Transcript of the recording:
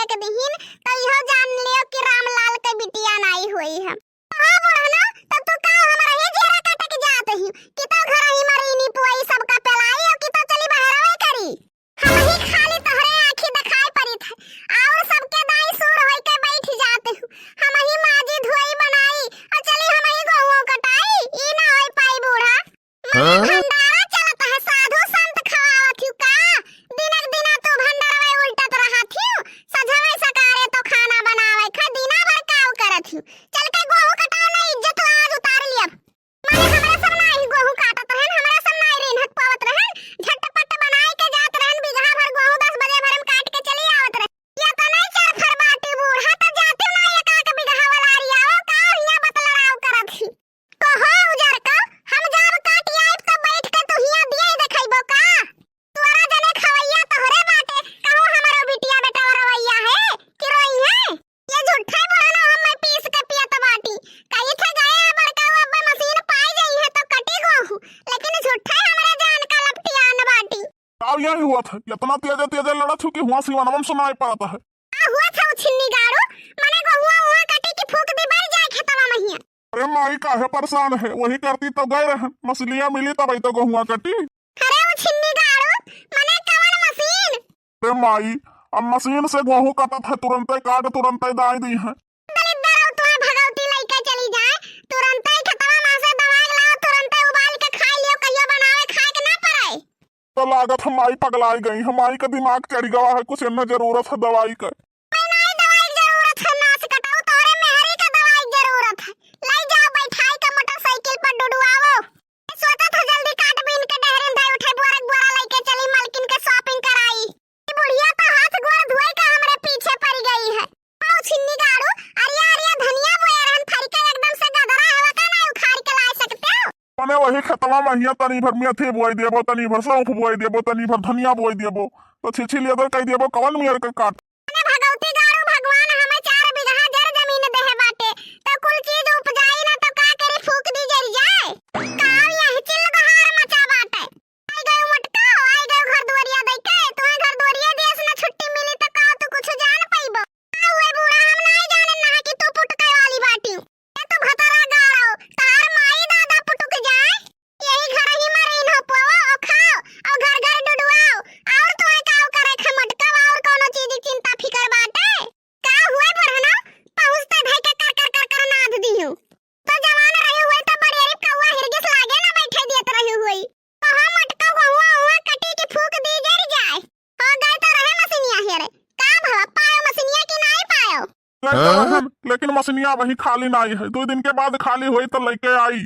एक दिन तो इहो जान लियो कि रामलाल के बिटिया नाई हुई है। हां बुढ़ना तब तू का हमरा हे जेरा काटे के जात ही कि तो घर ही मरीनी पुई सबका पेलाई और कि तो चली बहरवे करी। हम ही खाली तोहरे आंखी दिखाई पड़ी थे और सबके दाई सूर होई के बैठ जाते हूं। हम ही माजी धोई बनाई और चली हम ही गहू कटाई ई ना होई पाई बूढ़ा। भंडारा चलता है साधु संत खवावत हूं का दिनक दिना तो भंडारा उल्टत रहत हूं सजवे सकारे तो खाना बनावे ख दिना भर काव करत हूं। चल के गहू कटाव ना इज्जत आज उतार लिया माने हमरा सब नाही गहू काटत रहन हमरा सब नाही रेनहत पावत रहन झटपट बनाई के जात रहन बिगहा भर गहू 10 बजे भरम काट के चली आवत रह या तो नहीं चार फर बाटी बूढ़ा तो जाते ना एक एक बिगहा वाला रियाओ का हिया बतलराव करत ही कहो उजर का हम जाब काटी आइब तो बैठ के तू हिया दिए देखैबो का तोरा जने खवैया तोहरे बाटे कहू हमरो बिटिया बेटा रवैया है कि रोई है ये झूठा बोलना हम मैं पीस के पियत बाटी कहीं थे गए बड़का अब मशीन पाई गई है तो कटी गहू लेकिन झूठा हमरे जान का लपटिया न बाटी अब यही हुआ था इतना तेज तेज लड़ा थू कि हुआ सिवानम सुनाई पड़ता है हुआ था छिन्नी गाड़ू माने गहुआ हुआ कटी की फूक दी बढ़ जाए खेतवा महिया। अरे माई काहे परेशान है वही करती तो गए रहे मछलियां मिली तब तो गहुआ कटी। अरे वो छिन्नी गाड़ू माने कवन मशीन। अरे माई अब मशीन से गेहूं काटत है तुरंत काट तुरंत दाई दी है दलिद्दर तुम्हें भगवती लइका चली जाए तुरंत ही खतवा मां से दवाई लाओ तुरंत उबाल के खा लियो कहियो बनावे खाए के ना पड़े। तो लागत हमारी पगलाई गई हमारी का दिमाग चढ़ गया है कुछ न जरूरत है दवाई का। नहीं दवाई जरूरत है नास कटाऊ तोरे मेहरी का दवाई जरूरत है ले जाओ बैठाई के मोटरसाइकिल पर डुडुआवो सोचा था जल्दी काट बीन के डहरिन धाई उठे बोरा लेके चली मालकिन के शॉपिंग कराई बुढ़िया तो हाथ गोड़ धोए का हमरे पीछे पड़ गई है। ओ छिन्नी गाड़ू अरिया अरिया धनिया बोए रहन फरिका एकदम से गदरा हवा का ना उखाड़ के ला सकते हो मने वही खतवा महिया तनी भर मेथी बोई देबो तनी भर सौंफ बोई देबो तनी भर धनिया बोई देबो तो छिछी लेदर कह देबो कवन मियर के काट मने भगवती गाड़ू भगवान हमें 4 बिगहा जर जमीन देहे बाटे तो कुल चीज उपजाई ना तो का करे फूक दी जर जाए काव यही चिल बहार मचा बाटे आई गयो मटका आई गयो घर दुआरिया दैके तोहे घर दुआरिया देस ना छुट्टी मिली तो का तू कुछ जान पइबो हुए बूढ़ा हम नहीं जाने ना कि तू पुटके वाली बाटी ए तू भतरा गाड़ो तार माई दादा पुटक जाए यही घर ही मरीन हो पाओ और खाओ और घर घर डुडुआओ और तोहे काव करे ख मटका और कोनो चीज की चिंता फिकर बाटे का हुए बढ़ना पहुंचते धई के कर नाद दिहु तो जवान रहे हुए तो बड़ेरी कौवा हिरगिस लागे ना बैठे देत रही हुई कहां मटका हुआ हुआ कटी की फूक दी जर जाए हो गए तो रहे मसिनिया हेरे का भला पायो मसिनिया की नहीं पायो लेकिन मछलियां वही खाली नहीं है 2 दिन के बाद खाली हुई तो लेके आई।